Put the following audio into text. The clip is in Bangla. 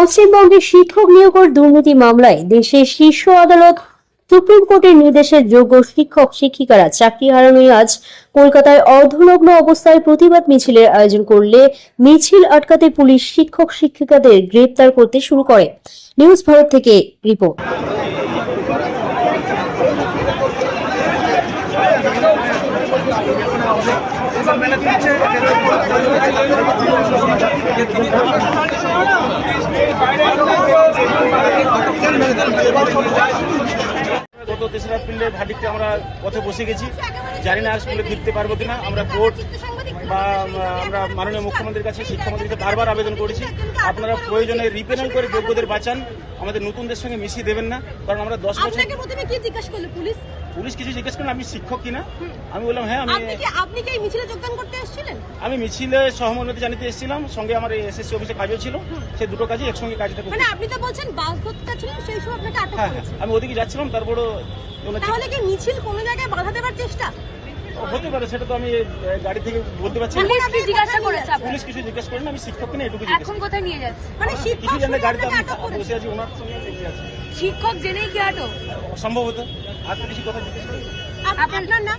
পশ্চিমবঙ্গে শিক্ষক নিয়োগের দুর্নীতি মামলায় দেশের শীর্ষ আদালত সুপ্রিম কোর্টের নির্দেশে যোগ্য শিক্ষক শিক্ষিকারা চাকরি হারানোয় আজ কলকাতায় অর্ধনগ্ন অবস্থায় প্রতিবাদ মিছিলের আয়োজন করলে মিছিল আটকাতে পুলিশ শিক্ষক শিক্ষিকাদের গ্রেপ্তার করতে শুরু করে। নিউজ ভারত থেকে রিপোর্ট। গত 3রা এপ্রিলে ভার্ডিক্টে আমরা পথে বসে গেছি, জানি না স্কুলে ফিরতে পারবো কিনা। আমরা কোর্ট বা আমরা মাননীয় মুখ্যমন্ত্রীর কাছে, শিক্ষামন্ত্রীকে বারবার আবেদন করেছি, আপনারা প্রয়োজনে রিপেনেল করে যোগ্যদের বাঁচান, আমাদের নতুনদের সঙ্গে মিশিয়ে দেবেন না। কারণ আমরা 10 বছর পুলিশ কিছু জিজ্ঞেস করেন আমি শিক্ষক কিনা, আমি বললাম হ্যাঁ। আপনি কি এই মিছিলে যোগদান করতে এসেছিলেন? আমি মিছিলে সহমর্মিতা জানাতে এসেছিলাম, সঙ্গে আমার এসএসসি অফিসে কাজও ছিল, সেই দুটো কাজই একসঙ্গে কাজটা করতে। মানে আপনি তো বলছেন বাস ধরতে যাচ্ছিলেন, সেই সময় আপনাকে আটক করেছে। আমি ওদিকে যাচ্ছিলাম, তারপরও তাহলে কি মিছিল কোনো জায়গায় বাধা দেওয়ার চেষ্টা হতে পারে, সেটা তো আমি গাড়ি থেকে বলতে পারছি না। পুলিশ কি জিজ্ঞাসা করেছে? পুলিশ কিছু জিজ্ঞেস করেন, আমি শিক্ষক কিনা এটুকু এখন কোথায় নিয়ে যাচ্ছে? মানে কিছু শিক্ষক জানে গাড়িতে আমি বসে আছি, ওনার সঙ্গে বসে আছি। শিক্ষক জেনেই কি আটক? সম্ভবত আর পুলিশি কথা জিজ্ঞেস করেন। আপনার নাম?